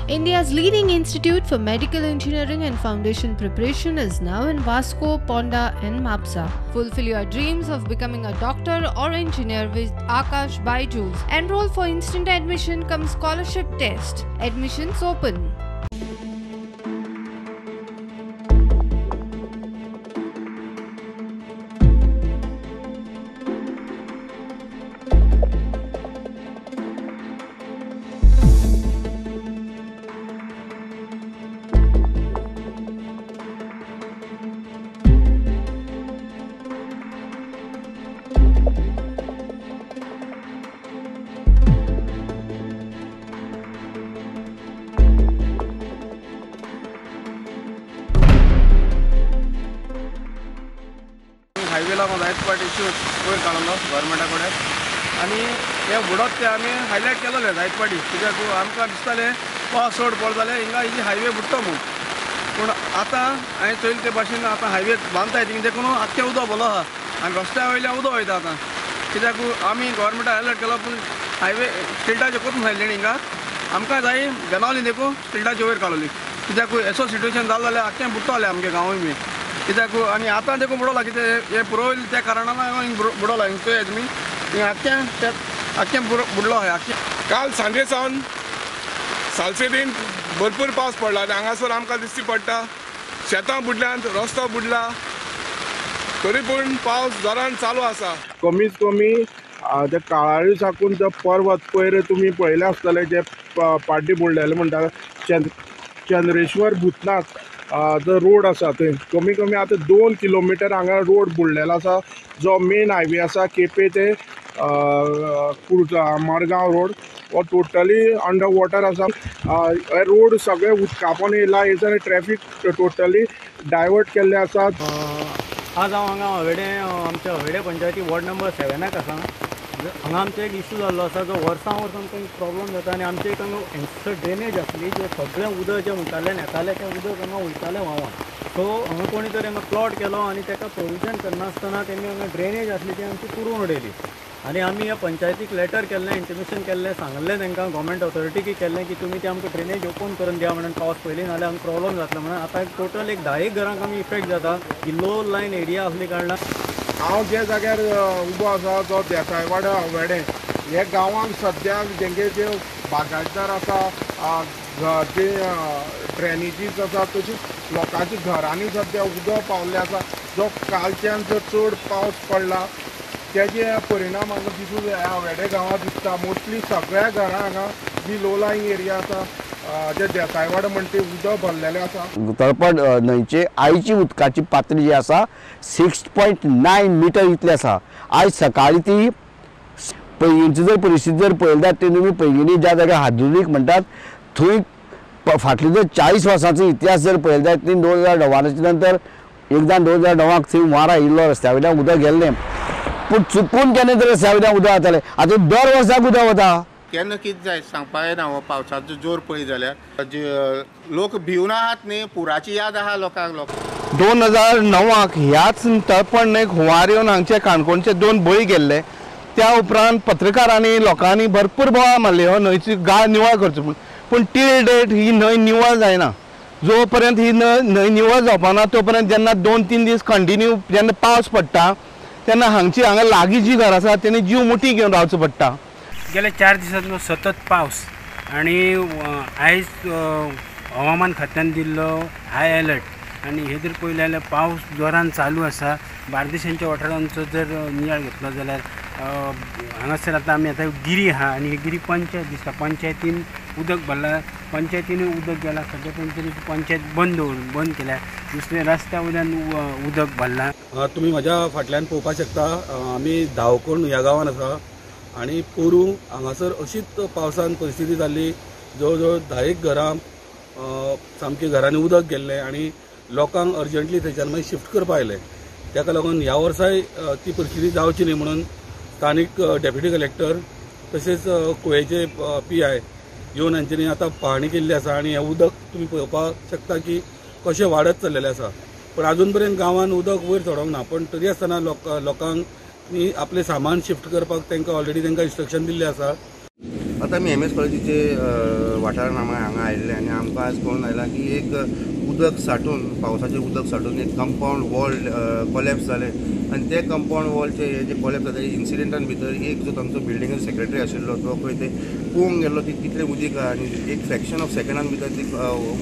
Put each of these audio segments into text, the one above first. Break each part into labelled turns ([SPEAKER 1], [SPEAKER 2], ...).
[SPEAKER 1] India's leading institute for medical engineering and foundation preparation is now in Vasco, Ponda and Mapsa. Fulfill your dreams of becoming a doctor or engineer with Akash Byju's. Enroll for instant admission cum scholarship test. Admissions open.
[SPEAKER 2] हायवेला जायत पाट issue वयर काडलो गव्हर्मेंटा कडेन आनी हे बुडत ते आमी हायलायट केलोले जायत पाटी कित्याक आमकां दिसतालें पावस चड पड जाल्यार हिंगा इजी हायवे बुडटा म्हूण पूण आतां हांवें चोयले ते भाशेन आतां हायवे बांदताय थिंग देखून आख्खें उदक भलो आहा आनी रस्त्या वयल्यान उदक वयता आतां कित्याक आमी गव्हर्मेंटा हायलायट केलो पूण हायवे स्ट्रिटाचेर करून सायलें हिंगा आमकां जाय गनावली देखून स्ट्रिटाचे वयर काडली कित्याक असो सिट्युएशन जालें जाल्यार आख्खें बुडटालें आमगे गांवूय बी कित्याक आनी आतां देखून बुडोला कितें हे पुरोयल त्या कारणान हिंगा बुडोला हिंगा चोया तुमी हिंगा आख्खें बुडलो हय आख्खें
[SPEAKER 3] काल सांजे सावन सालसेरीन भरपूर पावस पडला आनी हांगासर आमकां दिश्टी पडटा शेतां बुडल्यात रस्तो बुडला तरी पूण पावस जोरान चालू आसा
[SPEAKER 4] कमीत कमी ते काळाळी साकून ते पर्वत पयर तुमी पळयले आसतले जे पाड्डी बुडलेले म्हणटा चंद्रेश्वर भूतनाथ जो रोड आसा थंय कमी कमी आतां 2 किलोमिटर हांगा रोड बुडलेलो आसा जो मेन हायवे आसा केपें ते मडगांव रोड हो टोटली अंडर वॉटर आसा हे रोड सगळे उदकापोवन येयला हेजर ट्रॅफिक टोटली डायवर्ट केल्ले आसा
[SPEAKER 5] आज हांव हांगा आमच्या हवेडे पंचायती वॉर्ड नंबर 7 आसा हांगा आमचो एक इश्यू जाल्लो आसा जो वर्सां काही प्रॉब्लम जाता आनी आमचे एक हांगा ड्रेनेज आसली जे सगळें उदक जें म्हणटालें येतालें तें उदक हांगा वयतालें व्हांवोन सो हांगा कोणी तरी हांगा प्लॉट केलो आनी ताका प्रोविजन करनासतना तेमी हांगा ड्रेनेज आसली ती आमची पुरून उडयली आनी आमी ह्या पंचायतीक लेटर केल्लें इंटिमेशन केल्लें सांगलें तांकां गव्हर्मेंट ऑथॉरिटीक केल्लें की तुमी ते आमकां ड्रेनेज ओपन करून दिया म्हणून पावस पयलीं नाल्यार आमकां प्रॉब्लम जातलो म्हणून आतां टोटल एक 10 घरांक आमी इफेक्ट जाता की लो लायन एरिया आसली कारणान
[SPEAKER 4] हांव जे जाग्यार उबो आसा तो देसायवाडा हवेडे हे गांवांक सद्याक जेंगे जे बागायतदार आसा जे ड्रेनेजीस आसा तशीच लोकांची घरांनी सद्या उदक पावल्लें आसा जो कालच्यान जर चड पावस पडला तेजे परिणाम हांगा दिसून हवेडे गांवांत दिसता मोस्टली सगळ्या घरां हांगा जी लो लायन एरिया आसा जे देसायवाडा म्हणटा ते उदक भरलेलें आसा
[SPEAKER 6] तळपड न्हंयचे आयची उदकाची पातळी जी आसा 6.9 मिटर इतली आसा आयज सकाळी ती पयलींची जर परिस्थिती जर पळयल्यार ते तुमी पयलींनी ज्या जाग्यार हादुरीक म्हणटात थंय फाटले जर 40 वर्सांचो इतिहास जर पळयल्यार ती 2009 नंतर एकदां 2009 थंय हुंवार आयिल्लो रस्त्या वयल्यान उदक गेल्लें पूण चुकून केन्ना तरी रस्त्या वयल्यान उदक जातालें आतां दर वर्साक उदक वता
[SPEAKER 7] केन्ना कितें जाय सांगपा येना हो पावसाचो जोर पळय जाल्यार लोक भिवन आहात न्ही पुराची याद आहा लोकांक
[SPEAKER 8] 2009 ह्याच तळपण न्हंयक हुंवार येवन हांगचे काणकोणचे 2 बळी गेल्ले त्या उपरांत पत्रकारांनी लोकांनी भरपूर बोवाळ मारली हो न्हंयची गाळ निवळ करचो पूण टील डेट ही न्हंय निवळ जायना जो पर्यंत ही न्हंय निवळ जावपाना तो पर्यंत जेन्ना 2-3 दीस कंटिन्यू जेन्ना पावस पडटा तेन्ना हांगा लागीं जी घर आसा तेणी जीव मुठी घेवन रावचो पडटा
[SPEAKER 9] गेल्या 4 दिसांतलो सतत पावस आणि आयज हवामान खात्यान दिल्लो हाय अलर्ट आणि हे जर पळयलें जाल्यार पावस जोरान चालू आसा बार्देशांच्या वाठारांचो जर नियाळ घेतलो जाल्यार हांगासर आतां आमी आतां गिरी आहा आनी ही गिरी पंचायत दिसता पंचायतीन उदक भरला पंचायतीनूय उदक गेला सद्या पंचायत बंद केल्या दुसरे रस्त्या वयल्यान उदक भरला
[SPEAKER 10] तुमी म्हाज्या फाटल्यान पळोवपाक शकता आमी धावकोण ह्या गांवांत आसा आनी पोरू हांगासर अशीच पावसान परिस्थिती जाल्ली जवळ जवळ 10 घरां सामकी घरांनी उदक गेल्लें आनी लोकांक अर्जंटली थंयच्यान मागीर शिफ्ट करपा आयलें ताका लागून ह्या वर्साय ती परिस्थिती जावची न्ही म्हणून स्थानीक डेप्युटी कलेक्टर तशेंच कुळेचे PI येवन हांच्यांनी आतां पाहणी केल्ली आसा आनी हें उदक तुमी पळोवपाक शकता की कशें वाडत चल्लेलें आसा पण अजून पर्यंत गांवांत उदक वयर चडोंक ना पण तरी आसतना लोकांक आपले सामान शिफ्ट करपाक तांकां ऑलरेडी तांकां इन्स्ट्रक्शन दिल्लें आसा
[SPEAKER 11] आता आमी MS कॉलेजीचे वाठारान हांगा आयिल्ले आनी आमकां आज कळून आयलां की एक उदक साठून पावसाचें उदक साठून एक कंपाऊंड वॉल कोलॅप्स जालें आनी ते कंपाऊंड वॉलचे हे जे कोलॅप्स जाता इन्सिडेंटान भितर एक जो तांचो बिल्डिंगेचो सेक्रेटरी आशिल्लो तो खंय ते पळोवंक गेल्लो ती कितलें उदीक आनी एक फ्रॅक्शन ऑफ सेकंडान भितर ती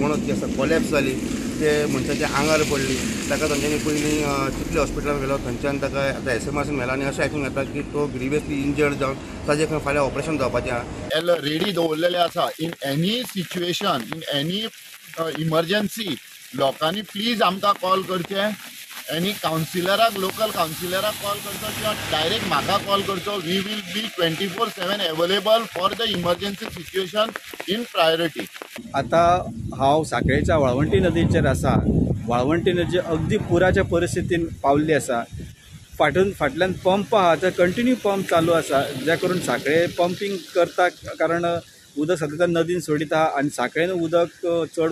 [SPEAKER 11] वणत जी आसा कोलॅप्स जाली ते मनशाच्या आंगार पडली ताका तांच्यांनी पयलीं चिखली हॉस्पिटलान गेलो थंयच्यान ताका आतां SMRCन मेला आनी अशें आयकूंक येता की तो ग्रिवियसली इंजर्ड जावन ताजें खंय फाल्यां ऑपरेशन जावपाचें आहा
[SPEAKER 12] रेडी दवरलेले आसा in any situation in any emergency लोकांनी प्लीज आमकां कॉल करचें एनी कावन्सिलराक लोकल कावन्सिलराक कॉल करचो किंवा डायरेक्ट म्हाका कॉल करचो we will be 24/7 available for the emergency situation in priority.
[SPEAKER 13] आता हांव साखळेच्या वाळवंटी नदीचेर आसा. वाळवंटी नदी अगदी पुराच्या परिस्थितीन पावल्ली आसा. फाटल्यान पंप आहा ते कंटिन्यू पंप चालू आसा जे करून साखळे पंपिंग करता कारण उदक सतत नदीन सोडिता आनी साखळेन उदक चड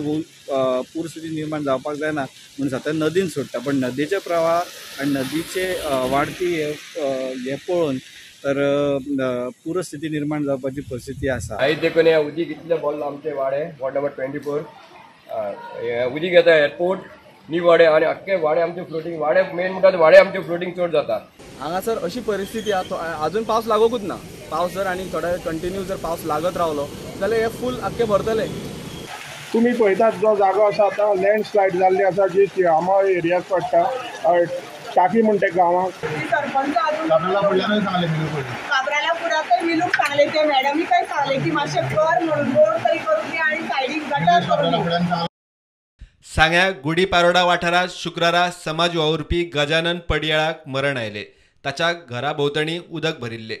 [SPEAKER 13] पूर स्थिती निर्माण जावपाक जायना म्हणून सतत नदीन सोडटा पण नदीचे प्रवाह आनी नदीचे वाडती हे पळोवन तर पूरस्थिती निर्माण जावपाची परिस्थिती आसा.
[SPEAKER 14] आयज देखून हे उदीक इतलें भरलं आमचे वाडे वॉर्ड नंबर 24 उदीक येता एअरपोर्ट नी वाडे आनी अख्खे वाडे आमचे फ्लोटींग वाडे मेन म्हणटा वाडे आमचे फ्लोटींग चड जाता.
[SPEAKER 15] हांगासर अशी परिस्थिती अजून पावस लागोकूच ना. पावस जर आनी थोडे कंटिन्यू जर पावस लागत रावलो जाल्यार हे फूल आख्खे भरतले.
[SPEAKER 4] तुम्ही पळयतात जो जागो आसा आतां लँडस्लायड जाल्ली आसा जी आमा एरियाक पडटा टाकी म्हणटा गांवांक
[SPEAKER 16] काबरालापुरातूय मिलूक सांगले ते मॅडमी काय सांगले की मातशें कर म्हणून रोड तरी करून दी आनी सायडीक गटर करून दी.
[SPEAKER 17] सांग्या गुडीपारोडा वाठारात शुक्रारा समाज वावुरपी गजानन पडियाळाक मरण आयले. ताच्या घरा भोंवतणी उदक भरिल्ले.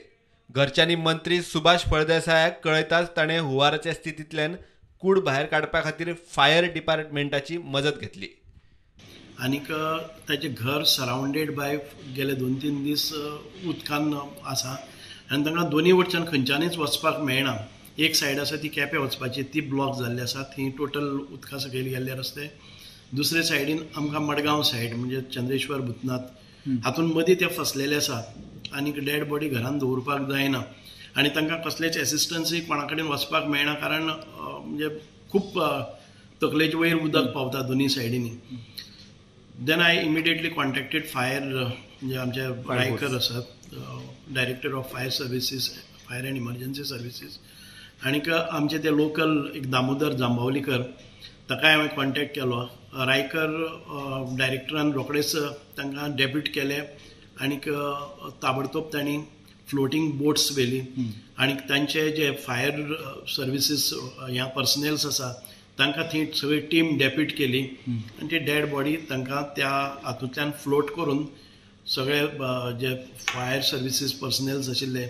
[SPEAKER 17] घरच्यांनी मंत्री सुभाष फळदेसायाक कळयताच ताणें हुंवाराच्या स्थितींतल्यान कूड भायर काडपा खातीर फायर डिपार्टमेंटाची मजत घेतली.
[SPEAKER 18] आनीक ताचें घर सरावंडेड बाय गेले 2-3 दीस उदकान आसा आनी तांकां दोनी वटच्यान खंयच्यानच वचपाक मेळना. एक सायड आसा ती केपें वचपाची ती ब्लॉक जाल्ली आसा थंय टोटल उदका सकयल गेल्ले रस्ते. दुसरे सायडीन आमकां मडगांव सायड म्हणजे चंद्रेश्वर भूतनाथ हातून मदीं ते फसलेले आसा आनीक डेड बॉडी घरान दवरपाक जायना आनी तांकां कसलेच एसिस्टन्सूय कोणा कडेन वचपाक मेळना कारण म्हणजे खूब तकलेचे वयर उदक पावता दोनी सायडीनी. Then I immediately contacted fire म्हणजे आमचे रायकर आसात director of fire services fire and emergency services आनीक आमचे ते लोकल एक दामोदर जांबावलीकर ताकाय हांवें कॉन्टॅक्ट केलो. रायकर डायरेक्टरान रोखडेच तांकां डेब्यूट केले आनीक ताबडतोब तांणी फ्लोटींग बोट्स व्हेली आनीक तांचे जे फायर सर्विसीस ह्या पर्सनल्स आसा तांकां थंय सगळी टीम डेप्यूट केली आनी ती डेड बॉडी तांकां त्या हातूंतल्यान फ्लोट करून सगळे जे फायर सर्विसीस पर्सनल्स आशिल्ले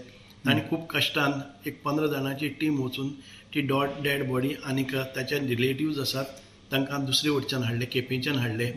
[SPEAKER 18] तांणी खूब कश्टान एक 15 जाणांची टीम वचून ती डेड बॉडी आनीक ताचे रिलेटिव्ज आसात तांकां दुसरे वटच्यान हाडले केपेंच्यान हाडले.